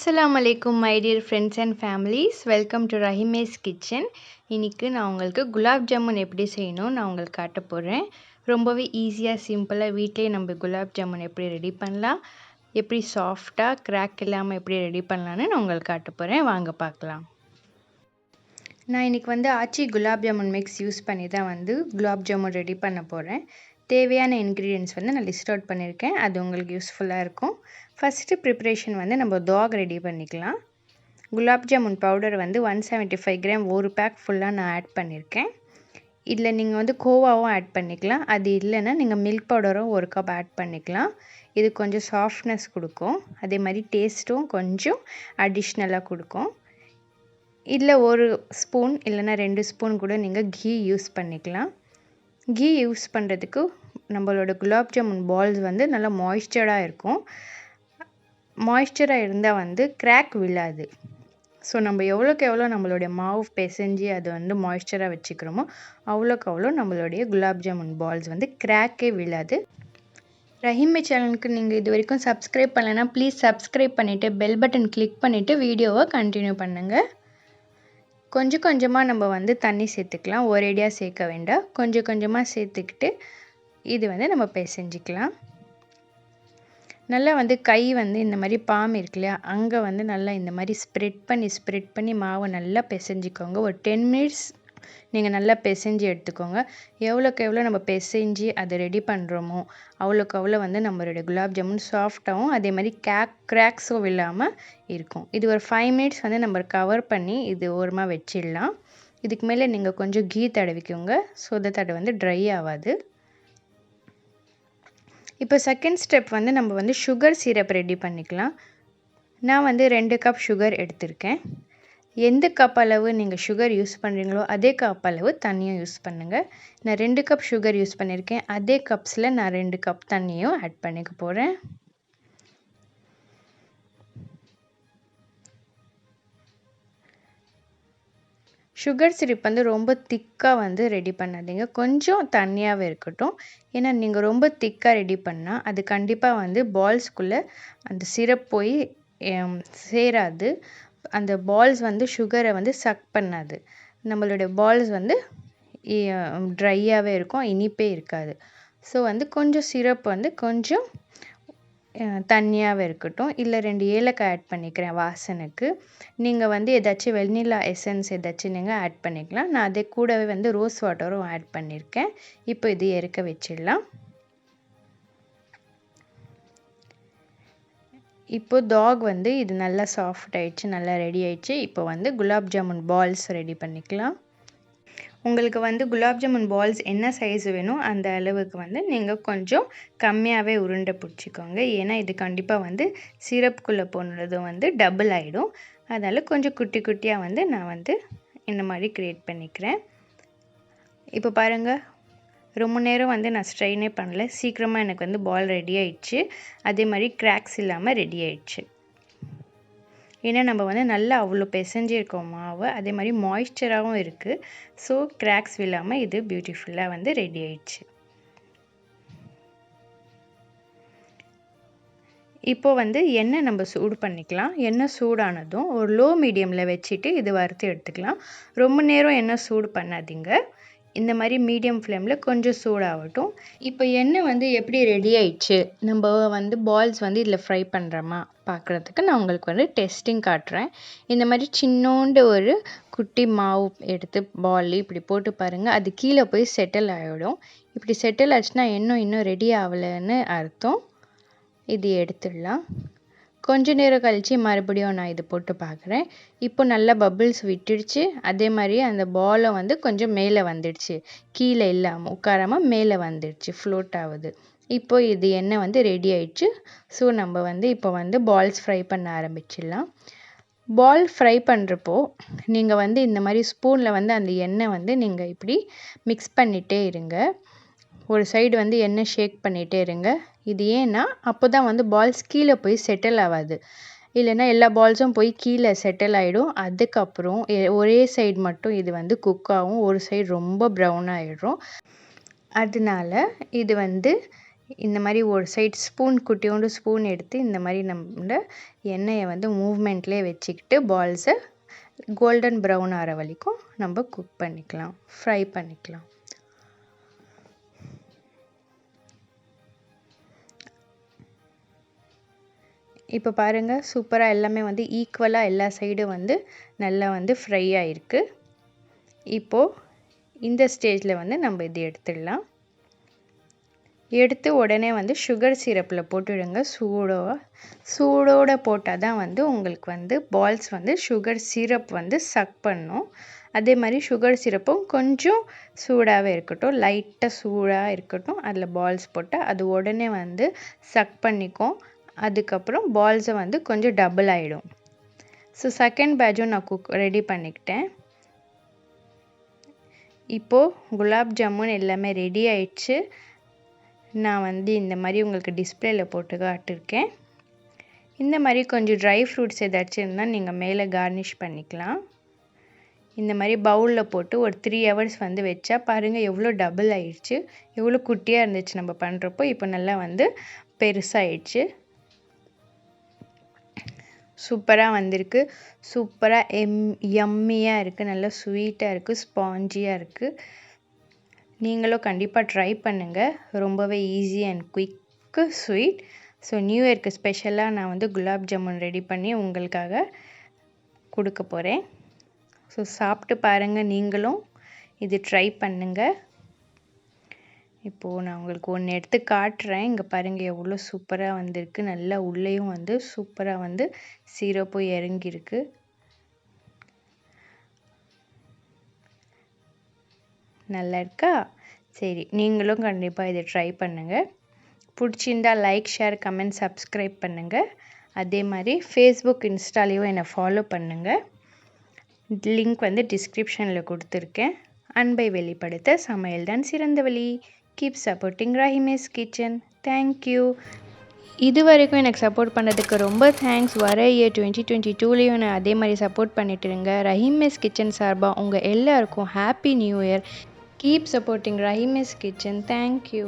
Assalamu alaikum my dear friends and families. Welcome to Rahimay's Kitchen. இன்னைக்கு நான் உங்களுக்கு குலாப் ஜாமுன் எப்படி செய்யணும் நான் உங்களுக்கு காட்ட போறேன். ரொம்பவே ஈஸியா சிம்பிளா வீட்லயே நம்ம குலாப் ஜாமுன் எப்படி ரெடி பண்ணலாம், எப்படி சாஃப்ட்டா கிராக் இல்லாம எப்படி ரெடி பண்ணலாம்னு நான் உங்களுக்கு காட்ட போறேன். வாங்க பார்க்கலாம். நான் இன்னைக்கு வந்து ஆச்சி குலாப் ஜாமுன் மிக்ஸ் யூஸ் பண்ணி தான் குலாப் ஜாமுன் ரெடி பண்ண போறேன். தேவையான இன்கிரிடியன்ட்ஸ் நான் லிஸ்ட் அவுட் பண்ணியிருக்கேன். அது உங்களுக்கு யூஸ்ஃபுல்லாக இருக்கும். ஃபஸ்ட்டு ப்ரிப்பரேஷன் நம்ம டாக் ரெடி பண்ணிக்கலாம். குலாப் ஜாமுன் பவுடர் 175 கிராம் ஒரு பேக் ஃபுல்லாக நான் ஆட் பண்ணியிருக்கேன். இதில் நீங்கள் கோவாவும் ஆட் பண்ணிக்கலாம். அது இல்லைன்னா நீங்கள் மில்க் பவுடரும் ஒரு கப் ஆட் பண்ணிக்கலாம். இது கொஞ்சம் சாஃப்ட்னஸ் கொடுக்கும். அதே மாதிரி டேஸ்ட்டும் கொஞ்சம் அடிஷ்னலாக கொடுக்கும். இதில் ஒரு ஸ்பூன் இல்லைன்னா 2 ஸ்பூன் கூட நீங்கள் கீ யூஸ் பண்ணிக்கலாம். கீ யூஸ் பண்ணுறதுக்கு நம்மளோட குலாப் ஜாமுன் பால்ஸ் நல்லா மாய்ஸ்சராக இருக்கும். மாய்ஸ்சராக இருந்தால் கிராக் விழாது. ஸோ நம்ம எவ்வளோக்கு எவ்வளோ நம்மளுடைய மாவு பிசைஞ்சு அது மாய்ஸ்சராக வச்சுக்கிறோமோ அவ்வளோக்கு அவ்வளோ நம்மளுடைய குலாப் ஜாமுன் பால்ஸ் கிராக்கே விழாது. ரஹிமை சேனலுக்கு நீங்கள் இது வரைக்கும் சப்ஸ்கிரைப் பண்ணலைன்னா ப்ளீஸ் சப்ஸ்கிரைப் பண்ணிவிட்டு பெல் பட்டன் கிளிக் பண்ணிவிட்டு வீடியோவை கண்டினியூ பண்ணுங்கள். கொஞ்சம் கொஞ்சமாக நம்ம தண்ணி சேர்த்துக்கலாம். ஒரேடியாக சேர்க்க வேண்டாம். கொஞ்சம் கொஞ்சமாக சேர்த்துக்கிட்டு இது நம்ம பிசைஞ்சிக்கலாம். நல்லா கை இந்த மாதிரி பாம் இருக்கு இல்லையா, அங்கே நல்லா இந்த மாதிரி ஸ்ப்ரெட் பண்ணி மாவை நல்லா பிசைஞ்சிக்கோங்க. ஒரு 10 மினிட்ஸ் நீங்கள் நல்லா பிசைஞ்சு எடுத்துக்கோங்க. எவ்வளோக்கு எவ்வளோ நம்ம பிசைஞ்சு அதை ரெடி பண்ணுறோமோ அவ்வளோக்கு அவ்வளோ நம்மளுடைய குலாப் ஜாமுன் சாஃப்டாகவும் அதே மாதிரி கிராக்ஸும் இல்லாமல் இருக்கும். இது ஒரு 5 மினிட்ஸ் நம்ம கவர் பண்ணி இது ஓரமாக வச்சிடலாம். இதுக்கு மேலே நீங்கள் கொஞ்சம் கீ தடவிக்கோங்க. ஸோ தட் அது ட்ரை ஆகாது. இப்போ செகண்ட் ஸ்டெப் நம்ம சுகர் சிரப் ரெடி பண்ணிக்கலாம். நான் 2 கப் சுகர் எடுத்திருக்கேன். எந்த கப் அளவு நீங்கள் சுகர் யூஸ் பண்ணுறீங்களோ அதே கப் அளவு தண்ணியும் யூஸ் பண்ணுங்கள். நான் 2 கப் சுகர் யூஸ் பண்ணியிருக்கேன். அதே கப்ஸில் நான் 2 கப் தண்ணியும் ஆட் பண்ணிக்க போகிறேன். சுகர் சிரப் ரொம்ப திக்காக ரெடி பண்ணாதீங்க. கொஞ்சம் தண்ணியாகவே இருக்கட்டும். ஏன்னா நீங்கள் ரொம்ப திக்காக ரெடி பண்ணால் அது கண்டிப்பாக பால்ஸ்குள்ளே அந்த சிரப் போய் சேராது. அந்த பால்ஸ் சுகரை சக் பண்ணாது. நம்மளுடைய பால்ஸ் ட்ரையாகவே இருக்கும், இனிப்பே இருக்காது. ஸோ கொஞ்சம் சிரப் கொஞ்சம் தண்ணியாகவே இருக்கட்டும். இல்லை 2 ஏலக்காய் ஆட் பண்ணிக்கிறேன் வாசனைக்கு. நீங்கள் ஏதாச்சும் வெண்ணிலா எசன்ஸ் ஏதாச்சும் நீங்கள் ஆட் பண்ணிக்கலாம். நான் அதே கூடவே ரோஸ் வாட்டரும் ஆட் பண்ணியிருக்கேன். இப்போ இது இறக்க வச்சிடலாம். இப்போ டாக் இது நல்லா சாஃப்ட் ஆயிடுச்சு, நல்லா ரெடி ஆயிடுச்சு. இப்போ குலாப் ஜாமுன் பால்ஸ் ரெடி பண்ணிக்கலாம். உங்களுக்கு குலாப் ஜாமுன் பால்ஸ் என்ன சைஸ் வேணும் அந்த அளவுக்கு நீங்கள் கொஞ்சம் கம்மியாகவே உருண்டை பிடிச்சிக்கோங்க. ஏன்னா இது கண்டிப்பாக சிரப்புக்குள்ளே போனதும் டபுள் ஆகிடும். அதனால் கொஞ்சம் குட்டி குட்டியாக நான் இந்த மாதிரி க்ரியேட் பண்ணிக்கிறேன். இப்போ பாருங்கள், ரொம்ப நேரம் நான் ஸ்ட்ரெயினே பண்ணல. சீக்கிரமாக எனக்கு பால் ரெடி ஆயிடுச்சு. அதே மாதிரி கிராக்ஸ் இல்லாமல் ரெடி ஆயிடுச்சு. ஏன்னா நம்ம நல்லா அவ்வளோ பிசைஞ்சிருக்கோம் மாவு. அதே மாதிரி மாய்ஸ்சராகவும் இருக்குது. ஸோ கிராக்ஸ் இல்லாமல் இது பியூட்டிஃபுல்லாக ரெடி ஆயிடுச்சு. இப்போது எண்ணெய் நம்ம சூடு பண்ணிக்கலாம். எண்ணெய் சூடானதும் ஒரு லோ மீடியமில் வச்சுட்டு இது வறுத்து எடுத்துக்கலாம். ரொம்ப நேரம் எண்ணெய் சூடு பண்ணாதீங்க. இந்த மாதிரி மீடியம் ஃப்ளேமில் கொஞ்சம் சூடாகட்டும். இப்போ எண்ணெய் எப்படி ரெடி ஆயிடுச்சு, நம்ம பால்ஸ் இதில் ஃப்ரை பண்ணுறோமா பார்க்குறதுக்கு நான் உங்களுக்கு டெஸ்டிங் காட்டுறேன். இந்த மாதிரி சின்னோண்டு ஒரு குட்டி மாவு எடுத்து பால் இப்படி போட்டு பாருங்கள். அது கீழே போய் செட்டில் ஆகிடும். இப்படி செட்டில் ஆச்சுன்னா இன்னும் ரெடி ஆகலைன்னு அர்த்தம். இது எடுத்துடலாம். கொஞ்ச நேரம் கழித்து மறுபடியும் நான் இது போட்டு பார்க்குறேன். இப்போ நல்லா பபிள்ஸ் விட்டுடுச்சு. அதே மாதிரி அந்த பாலை கொஞ்சம் மேலே வந்துடுச்சு. கீழே இல்லாமல் உட்காராமல் மேலே வந்துடுச்சு, ஃப்ளோட் ஆகுது. இப்போ இது எண்ணெய் ரெடி ஆயிடுச்சு. ஸோ நம்ம இப்போ பால்ஸ் ஃப்ரை பண்ண ஆரம்பிச்சிடலாம். பால் ஃப்ரை பண்ணுறப்போ நீங்கள் இந்த மாதிரி ஸ்பூனில் அந்த எண்ணெய் நீங்கள் இப்படி மிக்ஸ் பண்ணிகிட்டே இருங்க. ஒரு சைடு எண்ணெய் ஷேக் பண்ணிகிட்டே இருங்க. இது ஏன்னா அப்போ தான் பால்ஸ் கீழே போய் செட்டில் ஆகாது. இல்லைன்னா எல்லா பால்ஸும் போய் கீழே செட்டில் ஆகிடும். அதுக்கப்புறம் ஒரே சைடு மட்டும் இது குக் ஆகும், ஒரு சைடு ரொம்ப ப்ரௌன் ஆகிடும். அதனால இது இந்த மாதிரி ஒரு சைடு ஸ்பூன் குட்டியோண்டு ஸ்பூன் எடுத்து இந்த மாதிரி நம்ம எண்ணெயை வந்து மூவ்மெண்ட்லேயே வச்சுக்கிட்டு பால்ஸை கோல்டன் ப்ரௌன் ஆகிற வரைக்கும் நம்ம குக் பண்ணிக்கலாம், ஃப்ரை பண்ணிக்கலாம். இப்போ பாருங்கள், சூப்பராக எல்லாமே வந்து ஈக்குவலாக எல்லா சைடும் வந்து நல்லா வந்து ஃப்ரை ஆகிருக்கு. இப்போது இந்த ஸ்டேஜில் வந்து நம்ம இது எடுத்துடலாம். எடுத்து உடனே வந்து சுகர் சிரப்பில் போட்டுவிடுங்க. சூடோடு போட்டால் தான் வந்து உங்களுக்கு வந்து பால்ஸ் வந்து சுகர் சிரப் வந்து சக் பண்ணும். அதே மாதிரி சுகர் சிரப்பும் கொஞ்சம் சூடாகவே இருக்கட்டும், லைட்டாக சூடாக இருக்கட்டும். அதில் பால்ஸ் போட்டால் அது உடனே வந்து சக் பண்ணிக்கும். அதுக்கப்புறம் பால்ஸை வந்து கொஞ்சம் டபுள் ஆகிடும். ஸோ செகண்ட் பேட்சும் நான் ரெடி பண்ணிக்கிட்டேன். இப்போது குலாப் ஜாமுன் எல்லாமே ரெடி ஆயிடுச்சு. நான் வந்து இந்த மாதிரி உங்களுக்கு டிஸ்பிளேயில் போட்டு காட்டிருக்கேன். இந்த மாதிரி கொஞ்சம் ட்ரை ஃப்ரூட்ஸ் ஏதாச்சும் இருந்தால் நீங்கள் மேலே கார்னிஷ் பண்ணிக்கலாம். இந்த மாதிரி பவுலில் போட்டு ஒரு 3 hours வந்து வச்சா பாருங்கள் எவ்வளோ டபுள் ஆயிடுச்சு, எவ்வளோ குட்டியாக இருந்துச்சு நம்ம பண்ணுறப்போ. இப்போ நல்லா வந்து பெருசாகிடுச்சு, சூப்பராக வந்திருக்கு. சூப்பராக யம்மியாக இருக்குது, நல்லா ஸ்வீட்டாக இருக்குது, ஸ்பாஞ்சியாக இருக்குது. நீங்களும் கண்டிப்பாக ட்ரை பண்ணுங்கள். ரொம்பவே easy and குயிக்கு sweet. So new இயர்க்கு ஸ்பெஷலாக நான் வந்து குலாப் ஜாமுன் ரெடி பண்ணி உங்களுக்காக கொடுக்க போகிறேன். ஸோ சாப்பிட்டு பாருங்கள், நீங்களும் இது ட்ரை பண்ணுங்கள். இப்போது நான் உங்களுக்கு ஒன்று எடுத்து காட்டுறேன். இங்கே பாருங்கள் எவ்வளோ சூப்பராக வந்திருக்கு. நல்லா உள்ளேயும் வந்து சூப்பராக வந்து சிரப்பும் இறங்கியிருக்கு. நல்லா இருக்கா? சரி, நீங்களும் கண்டிப்பாக இதை ட்ரை பண்ணுங்கள். பிடிச்சிருந்தா லைக், ஷேர், கமெண்ட், சப்ஸ்கிரைப் பண்ணுங்கள். அதே மாதிரி ஃபேஸ்புக், இன்ஸ்டாலேயும் என்னை ஃபாலோ பண்ணுங்கள். லிங்க் வந்து டிஸ்கிரிப்ஷனில் கொடுத்துருக்கேன். அன்பை வெளிப்படுத்த சமையல் தான் சிறந்த வழி. கீப் சப்போர்ட்டிங் ராஹிமேஸ் கிச்சன். தேங்க்யூ. இது வரைக்கும் எனக்கு சப்போர்ட் பண்ணதுக்கு ரொம்ப தேங்க்ஸ். வர இயர் 2022லேயும் நான் அதே மாதிரி சப்போர்ட் பண்ணிட்டுருங்க. ரஹீமைஸ் கிச்சன் சார்பாக உங்கள் எல்லாருக்கும் happy new year. Keep supporting Rahimay's Kitchen. Thank you.